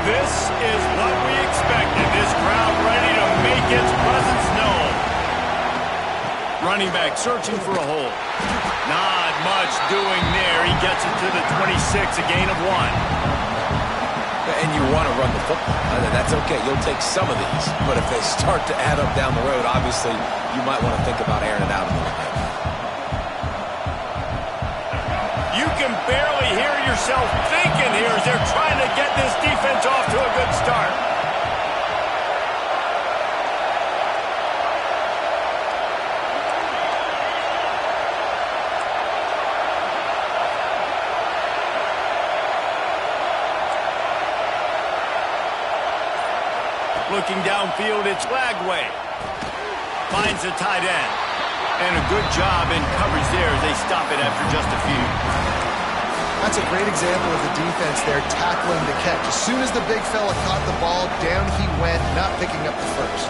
This is what we expected. This crowd ready to make its presence known. Running back searching for a hole. Not much doing there. He gets it to the 26, a gain of 1. And you want to run the football. That's okay. You'll take some of these. But if they start to add up down the road, obviously you might want to think about airing it out a little bit. You can barely hear yourself thinking here as they're trying to get this defense off to a good start. Looking downfield, it's Lagway. Finds the tight end. And a good job in coverage there as they stop it after just a few. That's a great example of the defense there tackling the catch. As soon as the big fella caught the ball, down he went, not picking up the first.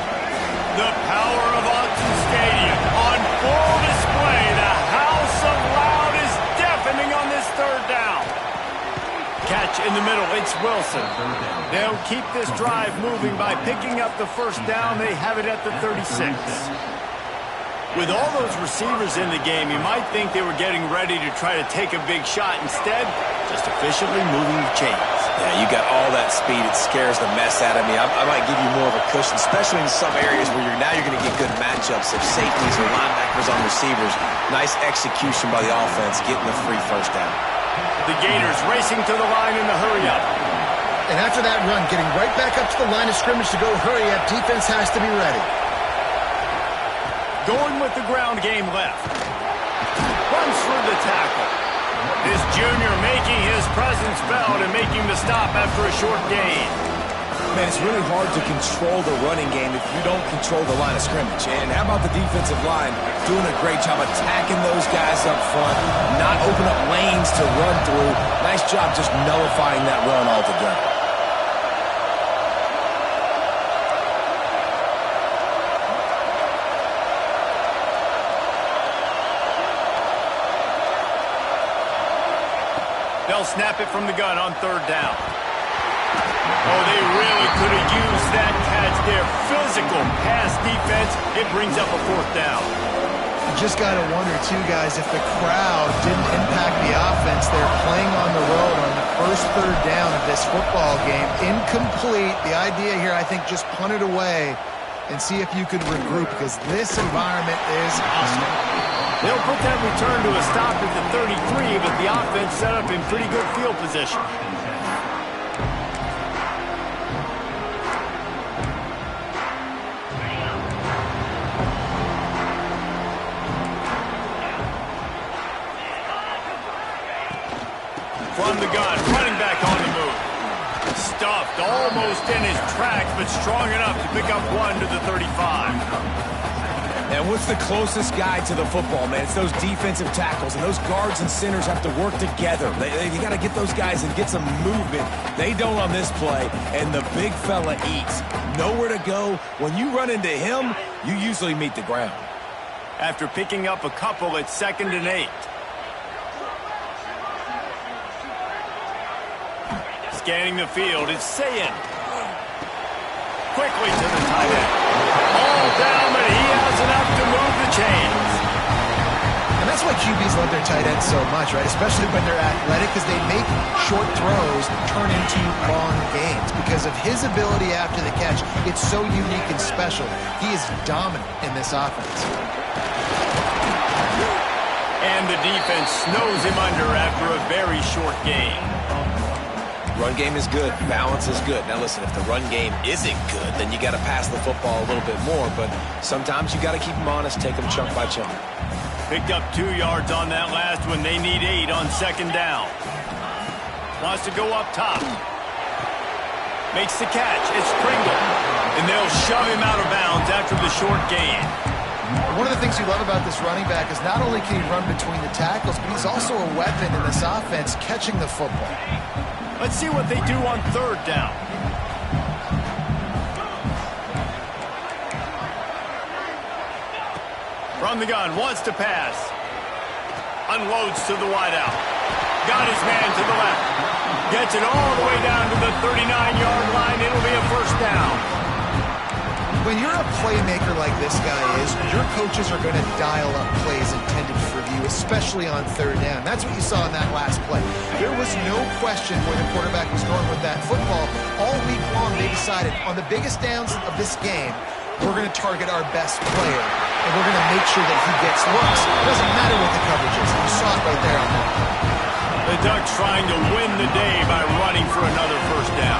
The power of Autzen Stadium on full display. The house of loud is deafening on this third down. Catch in the middle, it's Wilson. They'll keep this drive moving by picking up the first down. They have it at the 36. With all those receivers in the game, you might think they were getting ready to try to take a big shot. Instead, just efficiently moving the chains. Yeah, you got all that speed. It scares the mess out of me. I might give you more of a cushion, especially in some areas where now you're going to get good matchups of safeties or linebackers on receivers. Nice execution by the offense, getting the free first down. The Gators racing to the line in the hurry-up. And after that run, getting right back up to the line of scrimmage to go hurry-up, defense has to be ready. Going with the ground game left. Runs through the tackle. This junior making his presence felt and making the stop after a short gain. Man, it's really hard to control the running game if you don't control the line of scrimmage. And how about the defensive line doing a great job attacking those guys up front, not open up lanes to run through. Nice job just nullifying that run altogether. They'll snap it from the gun on third down. Oh, they really could have used that catch there. Physical pass defense. It brings up a fourth down. You just got to wonder, too, guys, if the crowd didn't impact the offense. They're playing on the road on the first third down of this football game. Incomplete. The idea here, I think, just punt it away and see if you could regroup, because this environment is hostile. They'll put that return to a stop at the 33, but the offense set up in pretty good field position. From the gun, running back on the move. Stuffed almost in his tracks, but strong enough to pick up one to the 35. And what's the closest guy to the football, man? It's those defensive tackles, and those guards and centers have to work together. You got to get those guys and get some movement. They don't on this play, and the big fella eats. Nowhere to go. When you run into him, you usually meet the ground. After picking up a couple, it's 2nd and 8. Scanning the field, it's Sayin. Quickly to the tight end. All down, but he has enough to move the chains. And that's why QBs love their tight ends so much, right? Especially when they're athletic, because they make short throws turn into long gains. Because of his ability after the catch, it's so unique and special. He is dominant in this offense. And the defense snows him under after a very short game. Run game is good. Balance is good. Now listen, if the run game isn't good, then you got to pass the football a little bit more. But sometimes you got to keep them honest, take them chunk by chunk. Picked up 2 yards on that last one. They need 8 on 2nd down. Wants to go up top. Makes the catch. It's Pringle. And they'll shove him out of bounds after the short gain. One of the things you love about this running back is not only can he run between the tackles, but he's also a weapon in this offense catching the football. Let's see what they do on 3rd down. From the gun, wants to pass. Unloads to the wideout. Got his man to the left. Gets it all the way down to the 39-yard line. It'll be a first down. When you're a playmaker like this guy is, your coaches are going to dial up plays intended for you, especially on third down. That's what you saw in that last play. There was no question where the quarterback was going with that football. All week long, they decided on the biggest downs of this game, we're going to target our best player, and we're going to make sure that he gets looks. It doesn't matter what the coverage is. You saw it right there on that. The Ducks trying to win the day by running for another first down.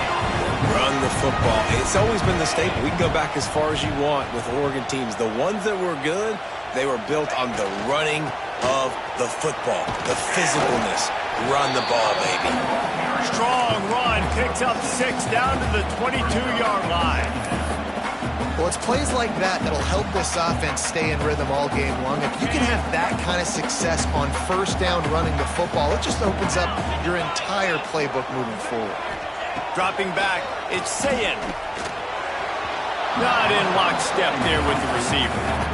Run the football. It's always been the staple. We can go back as far as you want with Oregon teams. The ones that were good, they were built on the running of the football, the physicalness. Run the ball, baby. Strong run, picks up 6 down to the 22-yard line. Well, it's plays like that that'll help this offense stay in rhythm all game long. If you can have that kind of success on first down running the football, it just opens up your entire playbook moving forward. Dropping back, it's Sayin. Not in lockstep there with the receiver.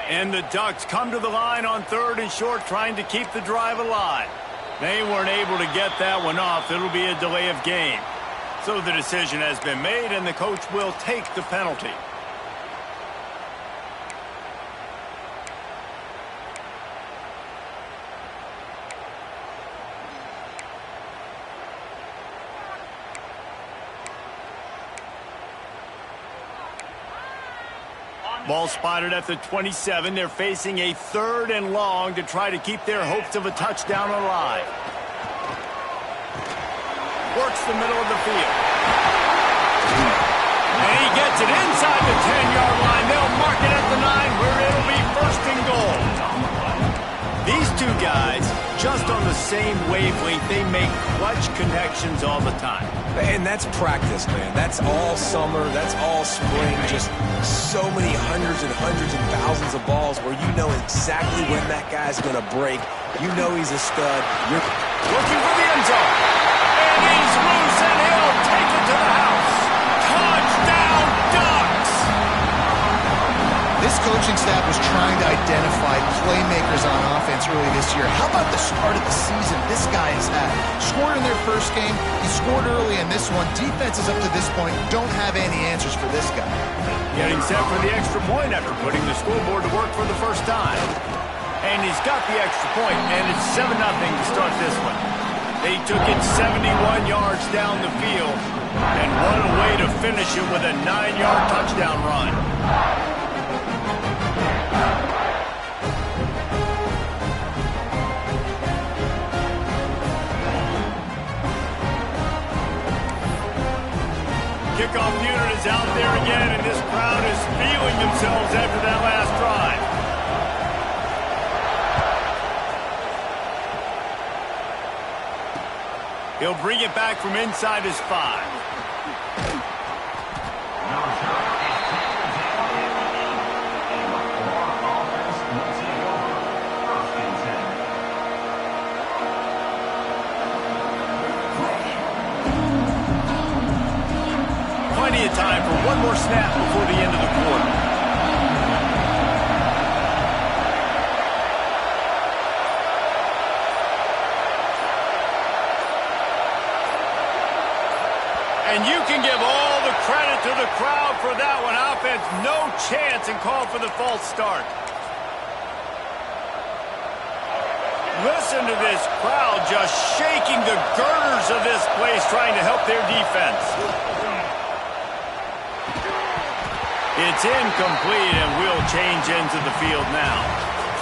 And the Ducks come to the line on 3rd and short, trying to keep the drive alive. They weren't able to get that one off. It'll be a delay of game. So the decision has been made, and the coach will take the penalty. Ball spotted at the 27. They're facing a 3rd and long to try to keep their hopes of a touchdown alive. Works the middle of the field. And he gets it inside the 10-yard line. They'll mark it at the 9 where it'll be 1st and goal. These two guys, just on the same wavelength, they make clutch connections all the time. And that's practice, man. That's all summer. That's all spring. Just so many hundreds and thousands of balls where you know exactly when that guy's going to break. You know he's a stud. You're looking for the end zone. And he's loose, and he'll take it to the house. Touchdown, Ducks! This coaching staff was trying to identify playmakers on offense early this year. How about the start of the season this guy has had? Scored in their first game. He scored early in this one. Defenses up to this point don't have any answers for this guy. Getting set for the extra point after putting the scoreboard to work for the first time. And he's got the extra point, and it's 7-0 to start this one. They took it 71 yards down the field, and what a way to finish it with a 9-yard touchdown run. Kickoff unit is out there again, and this crowd is feeling themselves after that last drive. He'll bring it back from inside his 5. Plenty of time for one more snap before the end of the quarter. And you can give all the credit to the crowd for that one. Offense, no chance, and call for the false start. Listen to this crowd just shaking the girders of this place, trying to help their defense. It's incomplete, and we'll change ends of the field now.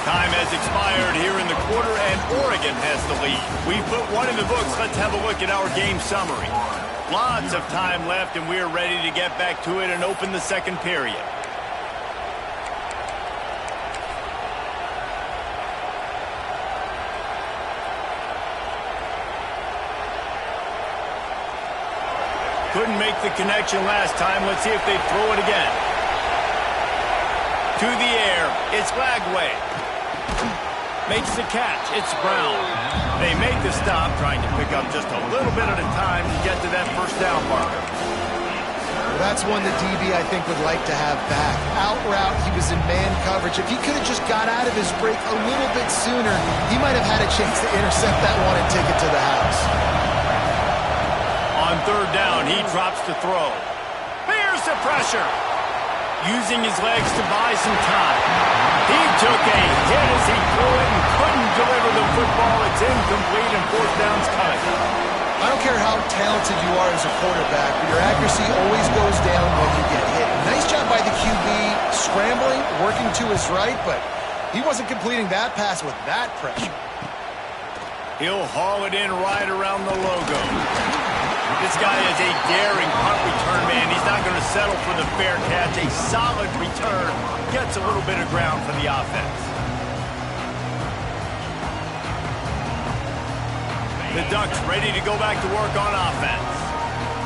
Time has expired here in the quarter, and Oregon has the lead. We put one in the books. Let's have a look at our game summary. Lots of time left, and we're ready to get back to it and open the second period. couldn't make the connection last time. Let's see if they throw it again. To the air. It's Lagway. Makes the catch. It's Brown. They make the stop, trying to pick up just a little bit at a time to get to that first down marker. That's one the DB, I think, would like to have back. Out route, he was in man coverage. If he could have just got out of his break a little bit sooner, he might have had a chance to intercept that one and take it to the house. On third down, he drops to throw. Here's the pressure. Using his legs to buy some time. He took a hit as he threw it and couldn't deliver the football. It's incomplete and fourth down's coming. I don't care how talented you are as a quarterback, but your accuracy always goes down when you get hit. Nice job by the QB scrambling, working to his right, but he wasn't completing that pass with that pressure. He'll haul it in right around the logo. This guy is a daring punt return man. He's not going to settle for the fair catch. A solid return. Gets a little bit of ground for the offense. The Ducks ready to go back to work on offense.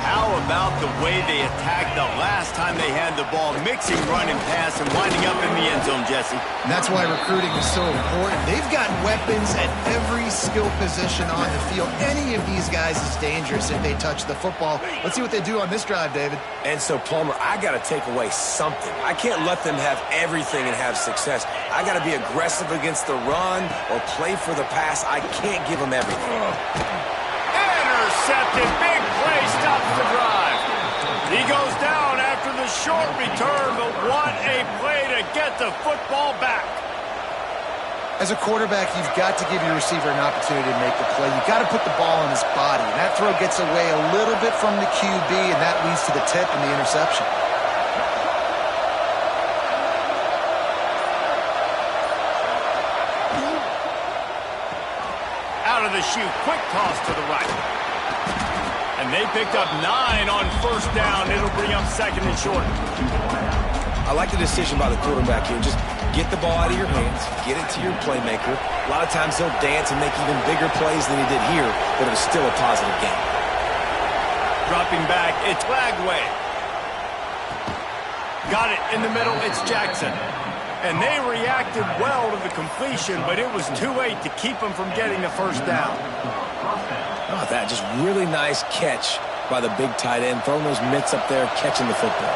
How about the way they attacked the last time they had the ball, mixing run and pass and winding up in the end zone, Jesse? And that's why recruiting is so important. They've got weapons at every skill position on the field. Any of these guys is dangerous if they touch the football. Let's see what they do on this drive, David. And so, Palmer, I got to take away something. I can't let them have everything and have success. I got to be aggressive against the run or play for the pass. I can't give them everything. Intercepted. Big play stops the drive. He goes down after the short return, but what a play to get the football back. As a quarterback, you've got to give your receiver an opportunity to make the play. You've got to put the ball on his body. And that throw gets away a little bit from the QB, and that leads to the tip and the interception. Out of the chute, quick toss to the right. And they picked up 9 on first down. It'll bring up second and short. I like the decision by the quarterback here. Just get the ball out of your hands, get it to your playmaker. A lot of times he'll dance and make even bigger plays than he did here, but it was still a positive game. Dropping back, it's Lagway. Got it in the middle, it's Jackson. And they reacted well to the completion, but it was too late to keep them from getting the first down. Oh, that just really nice catch by the big tight end, throwing those mitts up there, catching the football.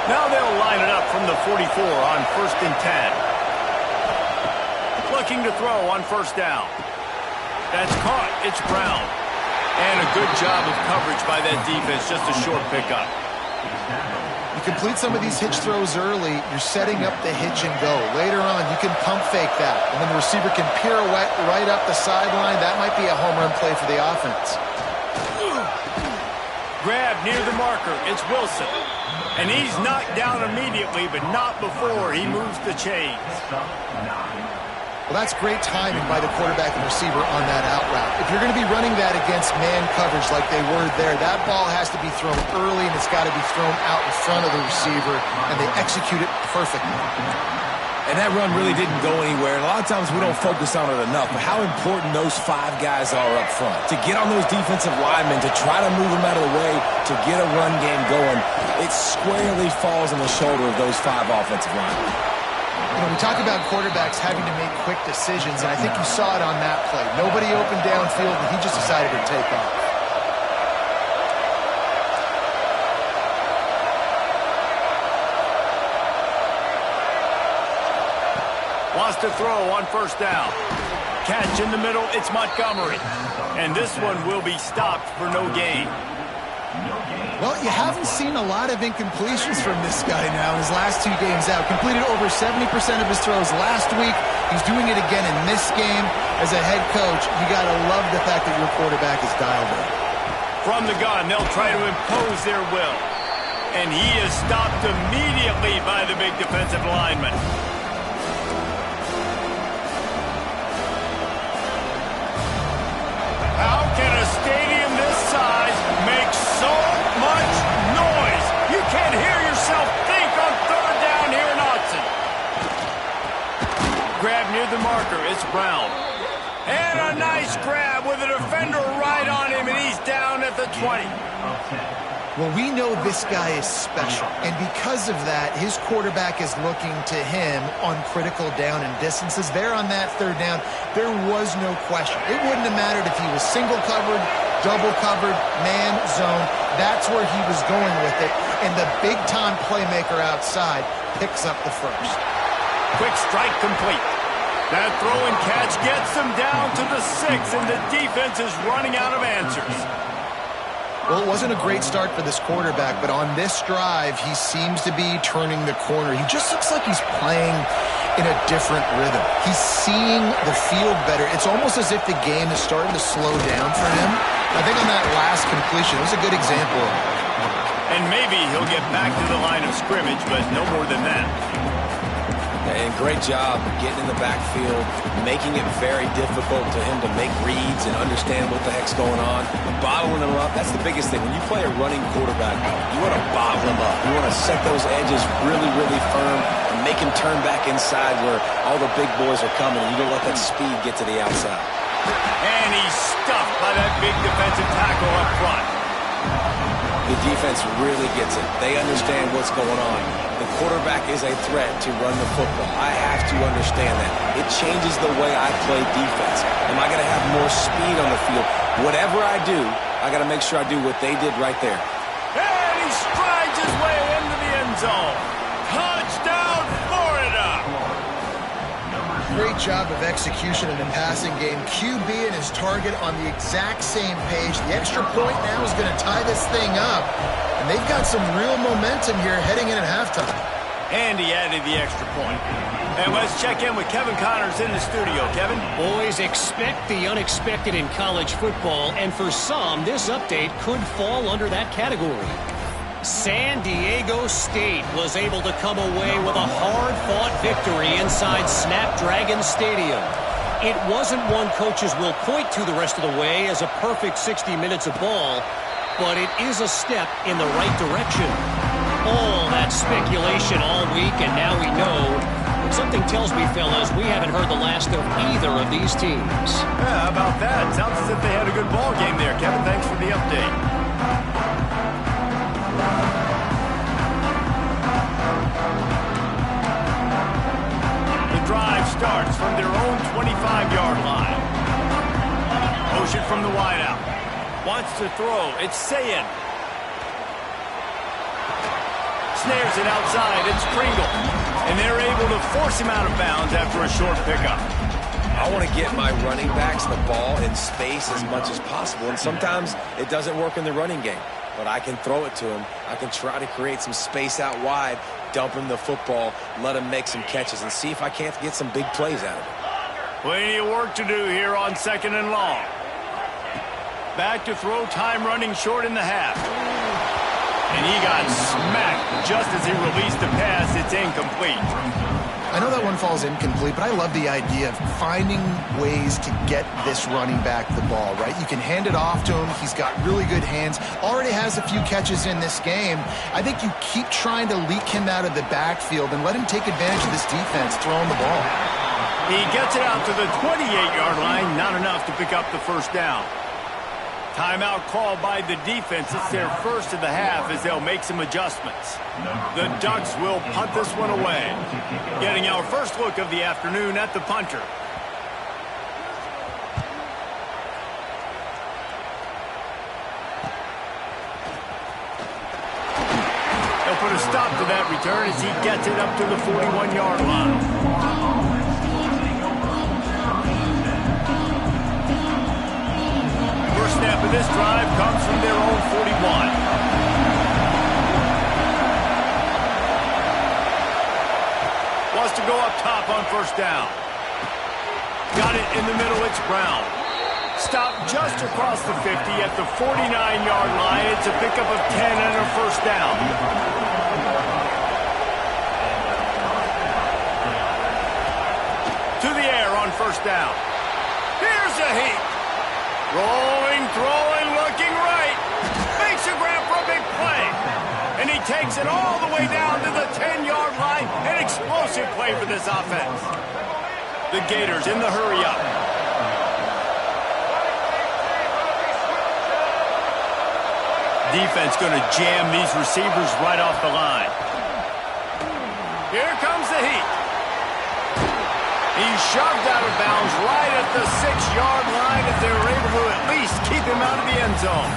Now they'll line it up from the 44 on first and 10. Looking to throw on first down. That's caught. It's Brown. And a good job of coverage by that defense. Just a short pickup. You complete some of these hitch throws early, you're setting up the hitch and go. Later on, you can pump fake that, and then the receiver can pirouette right up the sideline. That might be a home run play for the offense. Grab near the marker. It's Wilson. And he's knocked down immediately, but not before he moves the chains. Well, that's great timing by the quarterback and receiver on that out route. If you're going to be running that against man coverage like they were there, that ball has to be thrown early, and it's got to be thrown out in front of the receiver, and they execute it perfectly. And that run really didn't go anywhere. And a lot of times we don't focus on it enough, but how important those 5 guys are up front. To get on those defensive linemen, to try to move them out of the way, to get a run game going, it squarely falls on the shoulder of those 5 offensive linemen. You know, we talk about quarterbacks having to make quick decisions, and I think you saw it on that play. Nobody opened downfield, and he just decided to take off. Wants to throw on first down. Catch in the middle, it's Montgomery. And this one will be stopped for no gain. Well, you haven't seen a lot of incompletions from this guy now in his last 2 games out. Completed over 70% of his throws last week. He's doing it again in this game. As a head coach, you got to love the fact that your quarterback is dialed in. From the gun, they'll try to impose their will. And he is stopped immediately by the big defensive lineman. How can a stadium this size make so much noise? You can't hear yourself think on third down here in Autzen. Grab near the marker. It's Brown. And a nice grab with a defender right on him, and he's down at the 20. Well, we know this guy is special, and because of that, his quarterback is looking to him on critical down and distances. There on that third down, there was no question. It wouldn't have mattered if he was single covered, double covered, man, zone. That's where he was going with it, and the big-time playmaker outside picks up the first. Quick strike complete. That throw and catch gets them down to the 6, and the defense is running out of answers. Well, it wasn't a great start for this quarterback, but on this drive, he seems to be turning the corner. He just looks like he's playing in a different rhythm. He's seeing the field better. It's almost as if the game is starting to slow down for him. I think on that last completion, it was a good example of it. And maybe he'll get back to the line of scrimmage, but no more than that. And great job getting in the backfield, making it very difficult to him to make reads and understand what the heck's going on. Bottling him up, that's the biggest thing. When you play a running quarterback, you want to bottle him up. You want to set those edges really, really firm and make him turn back inside where all the big boys are coming, and you don't let that speed get to the outside. And he's stuffed by that big defensive tackle up front. The defense really gets it. They understand what's going on. The quarterback is a threat to run the football. I have to understand that. It changes the way I play defense. Am I going to have more speed on the field? Whatever I do, I got to make sure I do what they did right there. And he strides his way into the end zone. Touchdown, Florida! Great job of execution in the passing game. QB and his target on the exact same page. The extra point now is going to tie this thing up. And they've got some real momentum here heading in at halftime. And he added the extra point. And let's check in with Kevin Connors in the studio. Kevin? Boys, expect the unexpected in college football, and for some, this update could fall under that category. San Diego State was able to come away with a hard-fought victory inside Snapdragon Stadium. It wasn't one coaches will point to the rest of the way as a perfect 60 minutes of ball, but it is a step in the right direction. All that speculation all week, and now we know. But something tells me, fellas, we haven't heard the last of either of these teams. Yeah, how about that? Sounds as if they had a good ball game there, Kevin. Thanks for the update. The drive starts from their own 25-yard line. Motion from the wideout. Wants to throw. It's Sayin. Snares it outside. It's Pringle. And they're able to force him out of bounds after a short pickup. I want to get my running backs the ball in space as much as possible, and sometimes it doesn't work in the running game. But I can throw it to him. I can try to create some space out wide, dump him the football, let him make some catches, and see if I can't get some big plays out of it. Plenty of work to do here on 2nd and long. Back to throw, time running short in the half. And he got smacked just as he released the pass. It's incomplete. I know that one falls incomplete, but I love the idea of finding ways to get this running back the ball, right? You can hand it off to him. He's got really good hands. Already has a few catches in this game. I think you keep trying to leak him out of the backfield and let him take advantage of this defense throwing the ball. He gets it out to the 28-yard line. Not enough to pick up the first down. Timeout called by the defense. It's their first of the half as they'll make some adjustments. The Ducks will punt this one away. Getting our first look of the afternoon at the punter. They'll put a stop to that return as he gets it up to the 41-yard line. First snap of this drive comes from their own 41. Wants to go up top on first down. Got it in the middle, it's Brown. Stopped just across the 50 at the 49-yard line. It's a pickup of 10 and a first down. To the air on first down. Here's a heat. Rolling, throwing, looking right. Makes a grab for a big play. And he takes it all the way down to the 10-yard line. An explosive play for this offense. The Gators in the hurry-up. defense going to jam these receivers right off the line. Here comes the heat. He's shoved out of bounds right at the 6-yard line if they were able to at least keep him out of the end zone.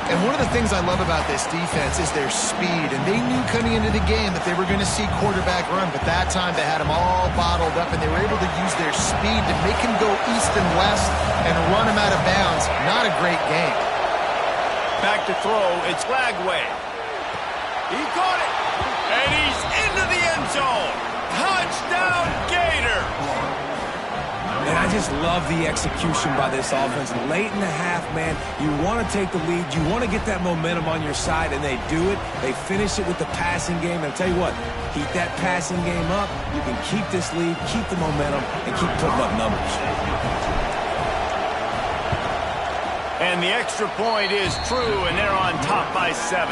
And one of the things I love about this defense is their speed. And they knew coming into the game that they were going to see quarterback run, but that time they had him all bottled up, and they were able to use their speed to make him go east and west and run him out of bounds. Not a great game. Back to throw, it's Lagway. He caught it, and he's into the end zone. Touchdown, Gators! And I just love the execution by this offense. Late in the half, man, you want to take the lead. You want to get that momentum on your side, and they do it. They finish it with the passing game. And I'll tell you what, keep that passing game up. You can keep this lead, keep the momentum, and keep putting up numbers. And the extra point is true, and they're on top by 7.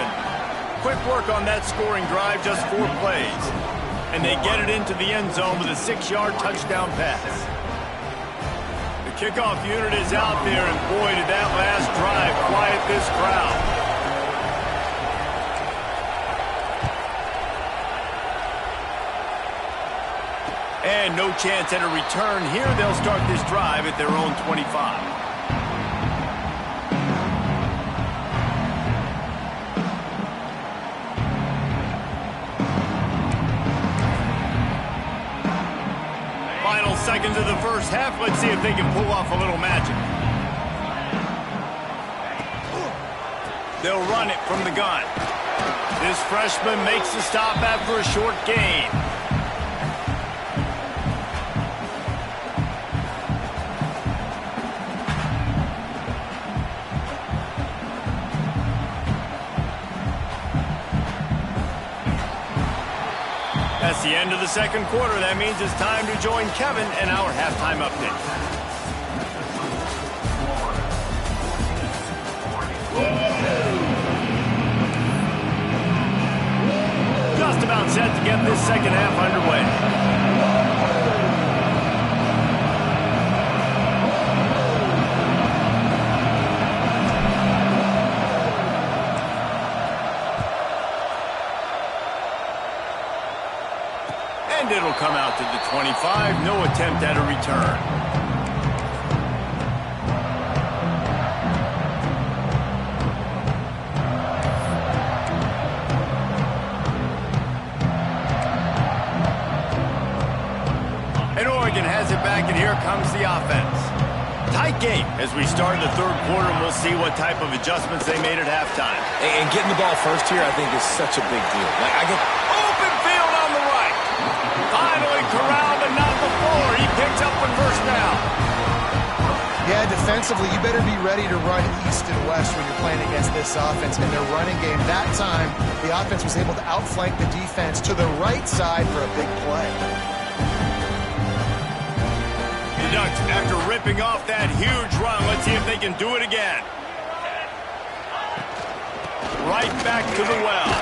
Quick work on that scoring drive, just 4 plays. And they get it into the end zone with a 6-yard touchdown pass. Kickoff unit is out there, and boy, did that last drive quiet this crowd. And no chance at a return here. They'll start this drive at their own 25. Seconds of the first half. Let's see if they can pull off a little magic. They'll run it from the gun. This freshman makes the stop after a short gain. That's the end of the second quarter. That means it's time to join Kevin in our halftime update. Just about set to get this second half underway. And it'll come out to the 25. No attempt at a return. And Oregon has it back, and here comes the offense. Tight game as we start the third quarter, and we'll see what type of adjustments they made at halftime. And getting the ball first here, I think, is such a big deal. Like, open field on the right. Finally corralled, but not before. He picks up the first down. Yeah, defensively, you better be ready to run east and west when you're playing against this offense. In their running game, that time, the offense was able to outflank the defense to the right side for a big play. The Ducks, after ripping off that huge run, let's see if they can do it again. Right back to the well.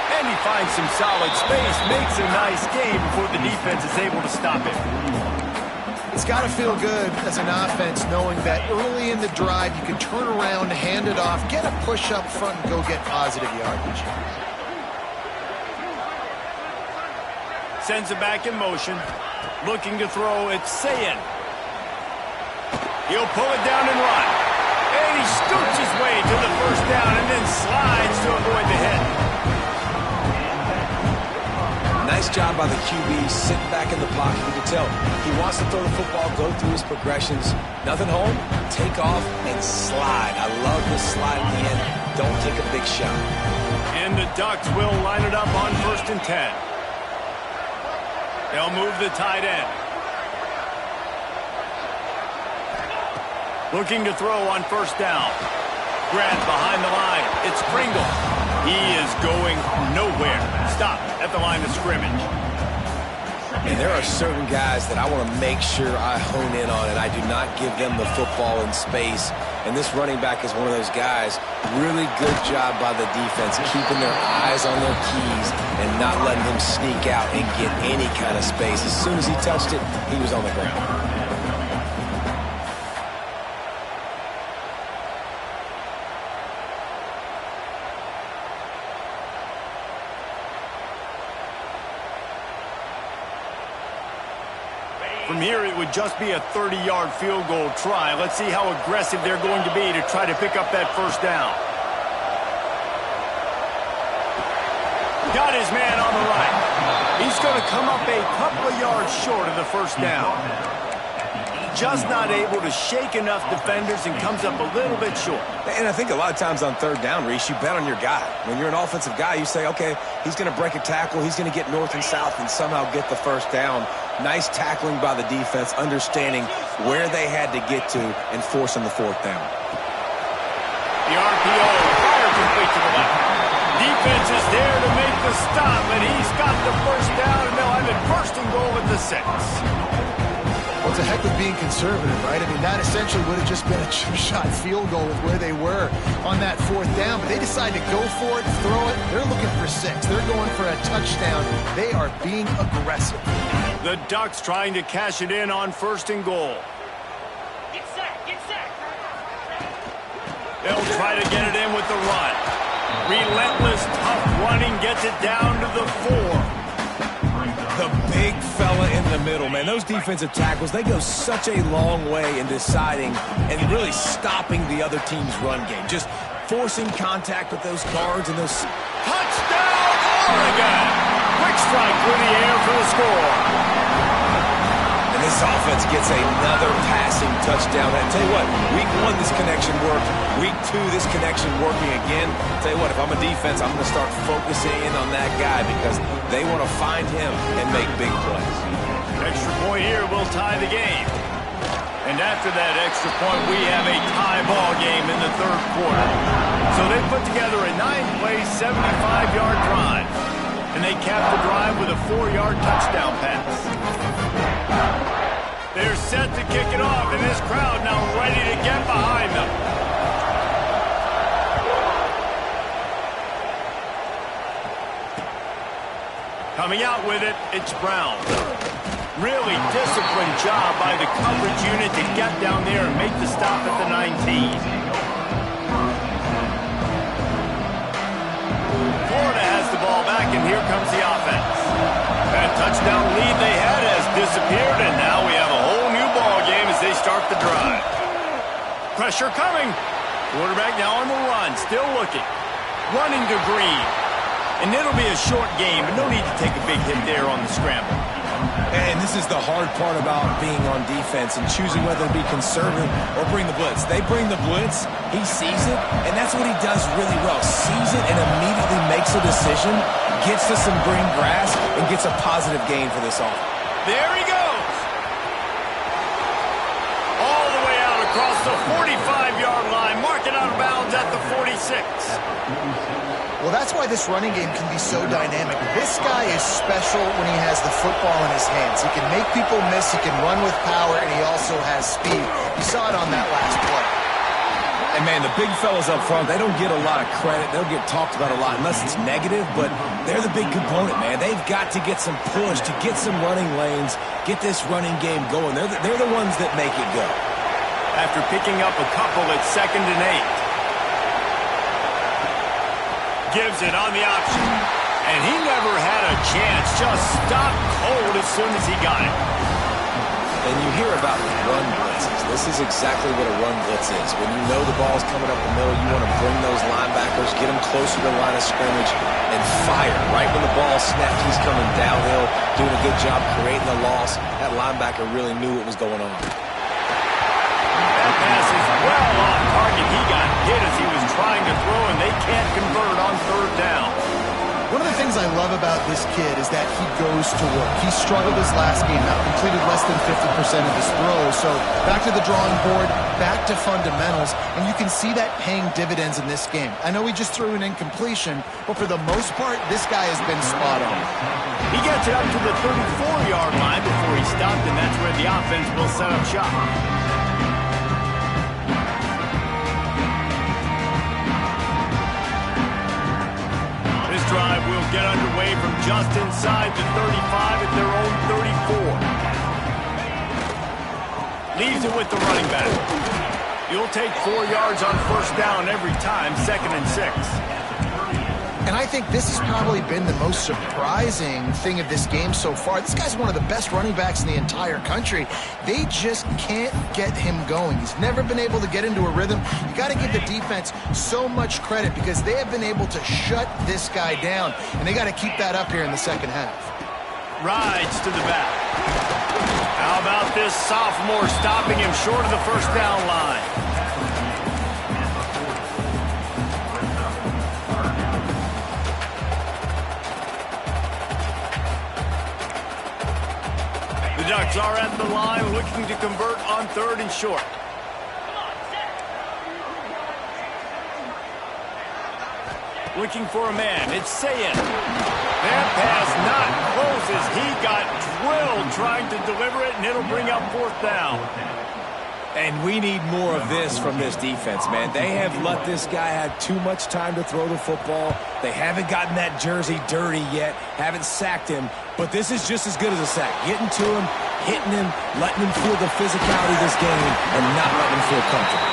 And he finds some solid space, makes a nice game before the defense is able to stop him. It's got to feel good as an offense knowing that early in the drive you can turn around, hand it off, get a push up front, and go get positive yardage. Sends it back in motion. Looking to throw, it's Sayin. He'll pull it down and run. And he scoots his way to the first down and then slides to avoid the hit. Nice job by the QB, sitting back in the pocket. You can tell he wants to throw the football, go through his progressions. Nothing home, take off, and slide. I love the slide at the end. Don't take a big shot. And the Ducks will line it up on 1st and 10. They'll move the tight end. Looking to throw on first down. Grant behind the line. It's Pringle. He is going nowhere. Stop at the line of scrimmage. And there are certain guys that I want to make sure I hone in on, and I do not give them the football in space. And this running back is one of those guys. Really good job by the defense, keeping their eyes on their keys and not letting him sneak out and get any kind of space. As soon as he touched it, he was on the ground. From here, it would just be a 30-yard field goal try. Let's see how aggressive they're going to be to try to pick up that first down. Got his man on the right. He's going to come up a couple of yards short of the first down. Just not able to shake enough defenders and comes up a little bit short. And I think a lot of times on third down, Reese, you bet on your guy. When you're an offensive guy, you say, okay, he's going to break a tackle, he's going to get north and south and somehow get the first down. Nice tackling by the defense, understanding where they had to get to and forcing the fourth down. The RPO, fire complete to the left. Defense is there to make the stop, and he's got the first down, and they'll have it first and goal at the 6. Well, it's a heck of being conservative, right? I mean, that essentially would have just been a chip-shot field goal with where they were on that fourth down, but they decided to go for it, throw it. They're looking for 6. They're going for a touchdown. They are being aggressive. The Ducks trying to cash it in on first and goal. Get set, get set. They'll try to get it in with the run. Relentless, tough running gets it down to the 4. The big fella in the middle, man. Those defensive tackles, they go such a long way in deciding and really stopping the other team's run game. Just forcing contact with those guards and those... Touchdown, Oregon! Quick strike through the air for the score. And this offense gets another passing touchdown. I tell you what, week 1 this connection worked. Week 2 this connection working again. I tell you what, if I'm a defense, I'm going to start focusing in on that guy because they want to find him and make big plays. Extra point here will tie the game. And after that extra point, we have a tie ball game in the third quarter. So they put together a 9-play, 75-yard drive. And they cap the drive with a 4-yard touchdown pass. They're set to kick it off, and this crowd now ready to get behind them. Coming out with it, it's Brown. Really disciplined job by the coverage unit to get down there and make the stop at the 19. Florida has the ball back, and here comes the offense. That touchdown lead they had has disappeared, and now we have a whole new ball game as they start the drive. Pressure coming. Quarterback now on the run, still looking. Running to Green. And it'll be a short game, but no need to take a big hit there on the scramble. And this is the hard part about being on defense and choosing whether to be conservative or bring the blitz. They bring the blitz, he sees it, and that's what he does really well. Sees it and immediately makes a decision, gets to some green grass, and gets a positive gain for this offense. There he goes. All the way out across the 45-yard line, marking out of bounds at the 46. Well, that's why this running game can be so dynamic. This guy is special when he has the football in his hands. He can make people miss, he can run with power, and he also has speed. You saw it on that last play. And, man, the big fellas up front, they don't get a lot of credit. They'll get talked about a lot unless it's negative, but they're the big component, man. They've got to get some push, to get some running lanes, get this running game going. They're the ones that make it go. After picking up a couple at 2nd and 8. Gives it on the option. And he never had a chance. Just stopped cold as soon as he got it. And you hear about run blitzes. This is exactly what a run blitz is. When you know the ball's coming up the middle, you want to bring those linebackers, get them closer to the line of scrimmage, and fire. Right when the ball snaps, he's coming downhill, doing a good job creating a loss. That linebacker really knew what was going on. That pass is well off target. He got hit as he was trying to throw, and they can't convert on 3rd down. One of the things I love about this kid is that he goes to work. He struggled his last game out, completed less than 50% of his throws. So back to the drawing board, back to fundamentals, and you can see that paying dividends in this game. I know he just threw an incompletion, but for the most part, this guy has been spot on. He gets it up to the 34-yard line before he stopped, and that's where the offense will set up shop. Drive will get underway from just inside the 35 at their own 34. Leaves it with the running back. You'll take 4 yards on 1st down every time, 2nd and 6. And I think this has probably been the most surprising thing of this game so far. This guy's one of the best running backs in the entire country. They just can't get him going. He's never been able to get into a rhythm. You got to give the defense so much credit because they have been able to shut this guy down, and they got to keep that up here in the second half. Rides to the back. How about this sophomore stopping him short of the first down line? The Ducks are at the line looking to convert on 3rd and short. Looking for a man. It's Sayin. That pass not close as he got drilled trying to deliver it, and it'll bring up 4th down. And we need more of this from this defense, man. They have let this guy have too much time to throw the football. They haven't gotten that jersey dirty yet, haven't sacked him. But this is just as good as a sack. Getting to him, hitting him, letting him feel the physicality of this game, and not letting him feel comfortable.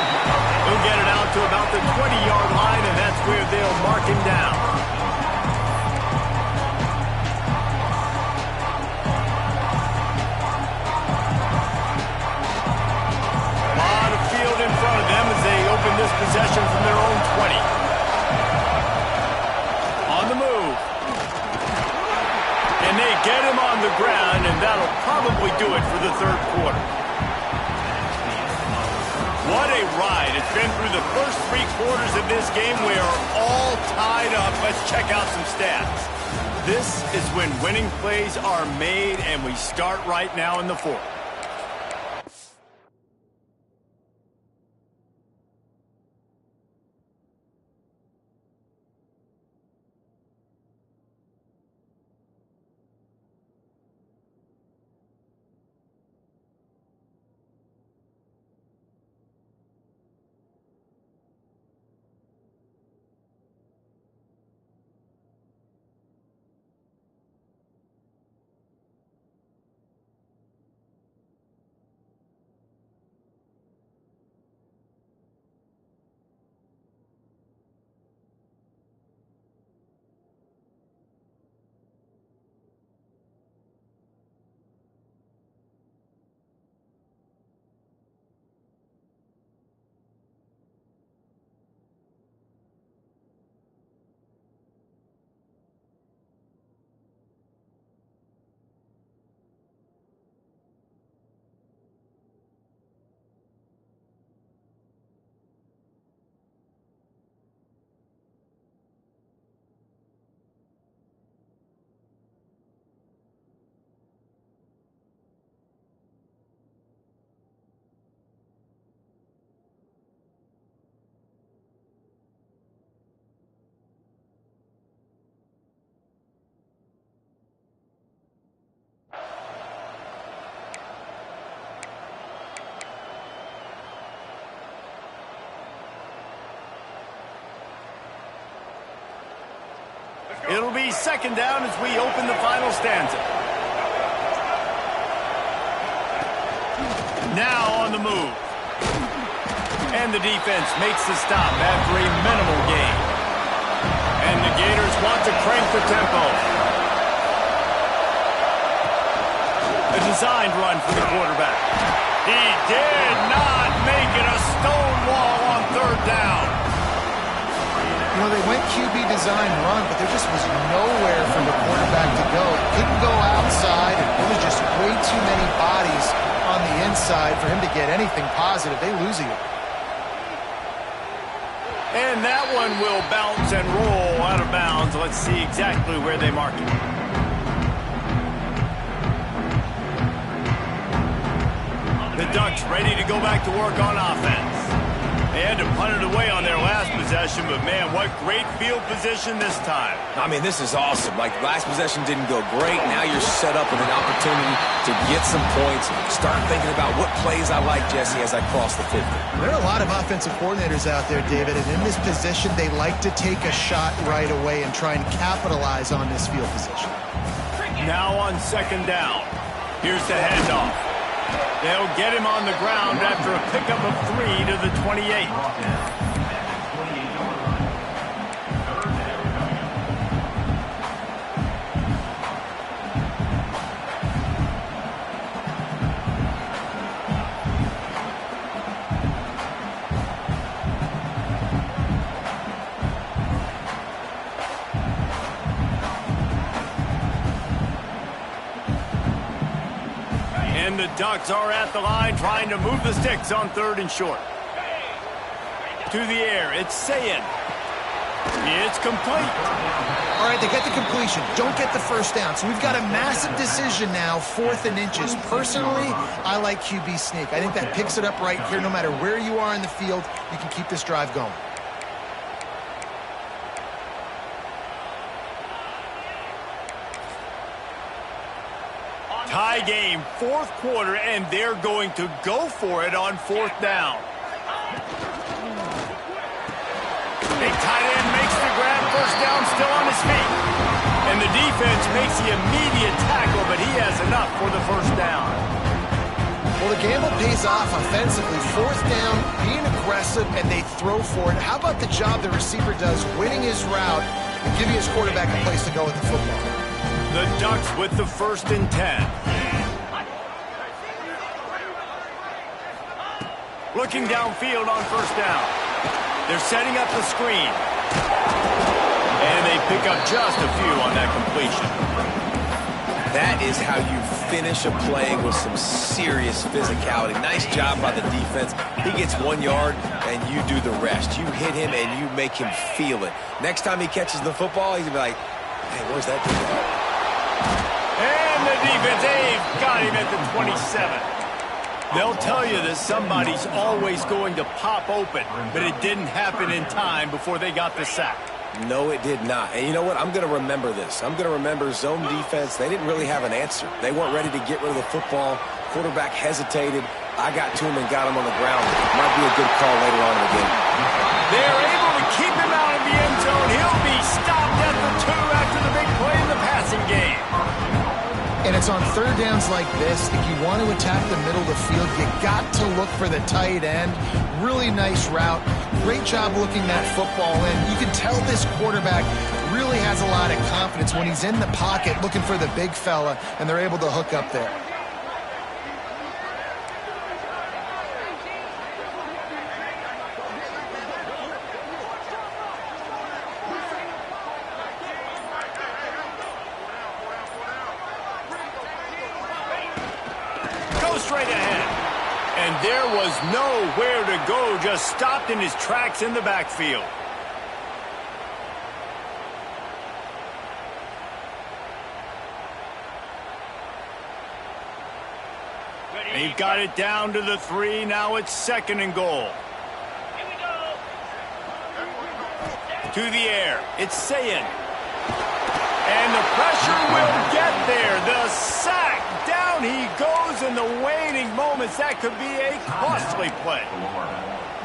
He'll get it out to about the 20-yard line, and that's where they'll mark him down. This possession from their own 20. On the move. And they get him on the ground, and that'll probably do it for the 3rd quarter. What a ride. It's been through the first 3 quarters of this game. We are all tied up. Let's check out some stats. This is when winning plays are made, and we start right now in the 4th. It'll be 2nd down as we open the final stanza. Now on the move. And the defense makes the stop after a minimal gain. And the Gators want to crank the tempo. A designed run for the quarterback. He did not make it a stone wall on 3rd down. You know, they went QB design run, but there just was nowhere for the quarterback to go. Couldn't go outside, and there was just way too many bodies on the inside for him to get anything positive. They lose it. And that one will bounce and roll out of bounds. Let's see exactly where they mark it. The Ducks ready to go back to work on offense. They had to punt it away on their last possession, but man, what great field position this time. I mean, this is awesome. Like, last possession didn't go great. Now you're set up with an opportunity to get some points. Start thinking about what plays I like, Jesse, as I cross the 50. There are a lot of offensive coordinators out there, David, and in this position, they like to take a shot right away and try and capitalize on this field position. Now on 2nd down. Here's the handoff. They'll get him on the ground after a pickup of 3 to the 28. Ducks are at the line trying to move the sticks on 3rd and short. To the air, it's Sayin. It's complete. All right, they get the completion. Don't get the first down. So we've got a massive decision now, 4th and inches. Personally, I like QB sneak. I think that picks it up right here. No matter where you are in the field, you can keep this drive going. Tie game, 4th quarter, and they're going to go for it on 4th down. Big tight end makes the grab, 1st down, still on his feet. And the defense makes the immediate tackle, but he has enough for the 1st down. Well, the gamble pays off offensively. 4th down, being aggressive, and they throw for it. How about the job the receiver does, winning his route and giving his quarterback a place to go with the football? The Ducks with the 1st and 10. Looking downfield on 1st down. They're setting up the screen. And they pick up just a few on that completion. That is how you finish a play with some serious physicality. Nice job by the defense. He gets 1 yard, and you do the rest. You hit him, and you make him feel it. Next time he catches the football, he's going to be like, hey, where's that dude at? And the defense, they've got him at the 27. They'll tell you that somebody's always going to pop open, but it didn't happen in time before they got the sack. No, it did not. And you know what? I'm going to remember this. I'm going to remember zone defense. They didn't really have an answer. They weren't ready to get rid of the football. Quarterback hesitated. I got to him and got him on the ground. Might be a good call later on in the game. They're able to keep him out of the end zone. He'll be stopped at the 2 after the big play in the passing game. And it's on 3rd downs like this. If you want to attack the middle of the field, you got to look for the tight end. Really nice route. Great job looking that football in. You can tell this quarterback really has a lot of confidence when he's in the pocket looking for the big fella, and they're able to hook up there. Straight ahead. And there was nowhere to go, just stopped in his tracks in the backfield. They've got it down to the 3. Now it's 2nd and goal. Here we go. To the air. It's Sayin. And the pressure will get there. The sack. Down he goes in the waning moments. That could be a costly play.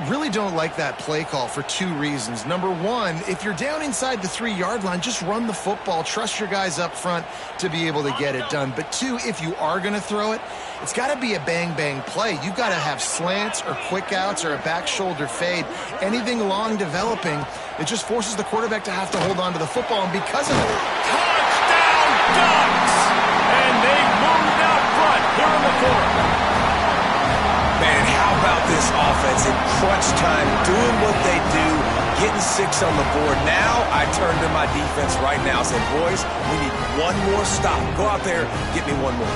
Really don't like that play call for 2 reasons. Number 1, if you're down inside the 3-yard line, just run the football. Trust your guys up front to be able to get it done. But 2, if you are going to throw it, it's got to be a bang-bang play. You've got to have slants or quick outs or a back shoulder fade. Anything long developing, it just forces the quarterback to have to hold on to the football. And because of it, Touchdown, Ducks! And they moved out front here in the 4th. Man, how about this offense in crunch time, doing what they do, getting 6 on the board. Now I turn to my defense right now and say, boys, we need 1 more stop. Go out there, get me 1 more.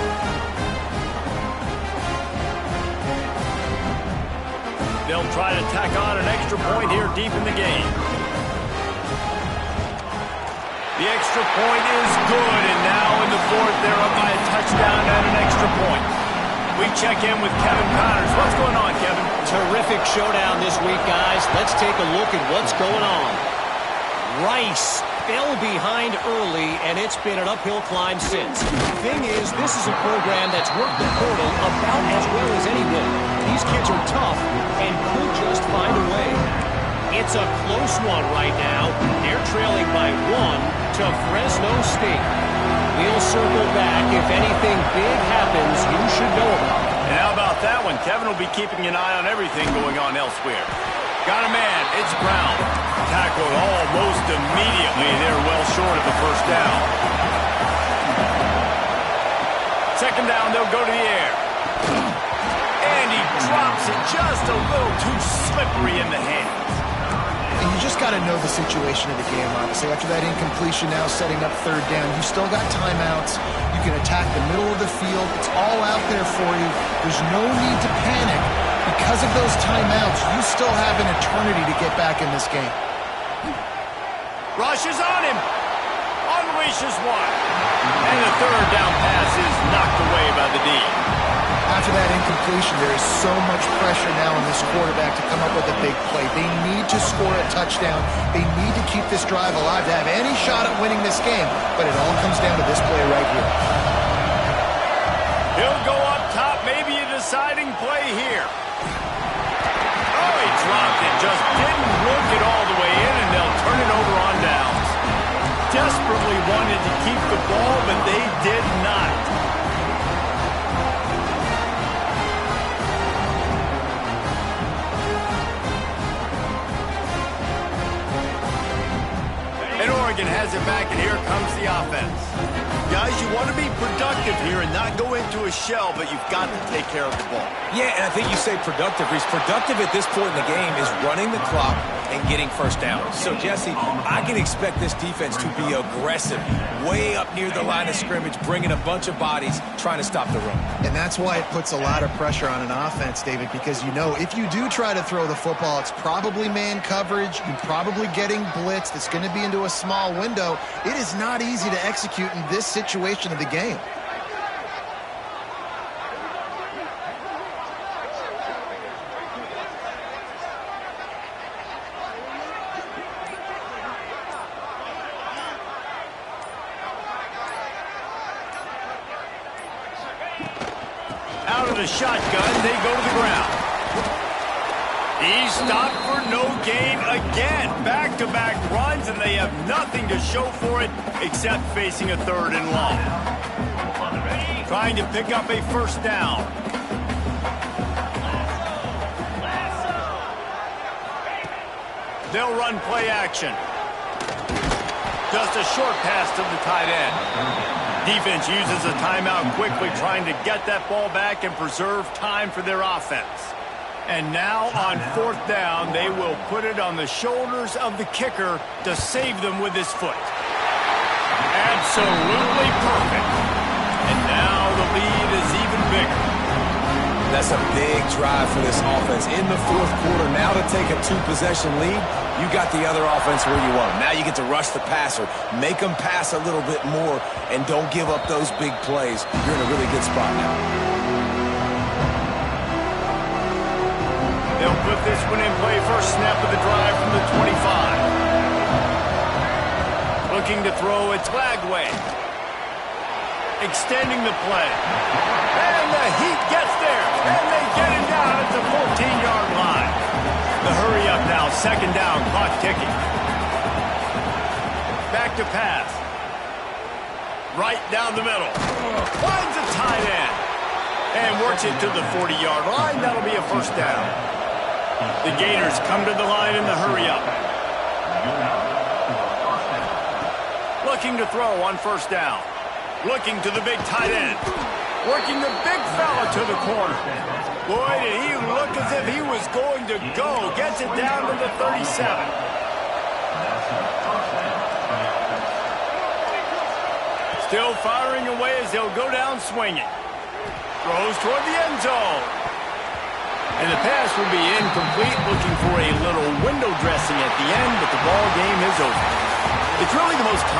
They'll try to tack on an extra point here deep in the game. The extra point is good, and now in the 4th, they're up by a touchdown and an extra point. We check in with Kevin Connors. What's going on, Kevin? Terrific showdown this week, guys. Let's take a look at what's going on. Rice fell behind early, and it's been an uphill climb since. Thing is, this is a program that's worked the portal about as well as anyone. These kids are tough and could just find a way. It's a close one right now. They're trailing by 1 to Fresno State. We'll circle back. If anything big happens, you should know about it. And how about that one? Kevin will be keeping an eye on everything going on elsewhere. Got a man. It's Brown. Tackled almost immediately. They're well short of the 1st down. 2nd down, they'll go to the air. And he drops it just a little too slippery in the hands. And you just got to know the situation of the game, obviously. After that incompletion now setting up third down, you still got timeouts. You can attack the middle of the field. It's all out there for you. There's no need to panic. Because of those timeouts, you still have an eternity to get back in this game. Rushes on him. Unleashes one. And the third down pass is knocked away by the D. After that incompletion, there is so much pressure now on this quarterback to come up with a big play. They need to score a touchdown. They need to keep this drive alive to have any shot at winning this game. But it all comes down to this play right here. He'll go up top, maybe a deciding play here. Oh, he dropped it. Just didn't look it all the way in, and they'll turn it over on downs. Desperately wanted to keep the ball, but they did not. And Oregon has it back, and here comes the offense. Guys, you want to be productive here and not go into a shell, but you've got to take care of the ball. Yeah, and I think you say productive. He's productive at this point in the game is running the clock and getting first down. So, Jesse, I can expect this defense to be aggressive, way up near the line of scrimmage, bringing a bunch of bodies, trying to stop the run. And that's why it puts a lot of pressure on an offense, David, because you know if you do try to throw the football, it's probably man coverage. You're probably getting blitzed. It's going to be into a small window. It is not easy to execute in this situation of the game. Out of the shotgun, they go to the ground. He's stopped for no gain again. Back-to-back runs, and they have nothing to show for it except facing a third and long. Trying to pick up a first down. They'll run play action. Just a short pass to the tight end. Defense uses a timeout quickly, trying to get that ball back and preserve time for their offense. And now on fourth down, they will put it on the shoulders of the kicker to save them with his foot. Absolutely perfect. And now the lead is even bigger. That's a big drive for this offense in the fourth quarter. Now to take a two-possession lead, you got the other offense where you want them. Now you get to rush the passer, make them pass a little bit more, and don't give up those big plays. You're in a really good spot now. They'll put this one in play. First snap of the drive from the 25. Looking to throw, it's Lagway. Extending the play. And the heat gets there. And they get him down at the 14-yard line. The hurry up now, second down, clock ticking. Back to pass. Right down the middle. Finds a tight end. And works it to the 40-yard line. That'll be a first down. The Gators come to the line in the hurry up. Looking to throw on first down. Looking to the big tight end. Working the big fella to the corner. Boy, did he look as if he was going to go. Gets it down to the 37. Still firing away as they'll go down swinging. Throws toward the end zone. And the pass will be incomplete, looking for a little window dressing at the end, but the ball game is over. It's really the most common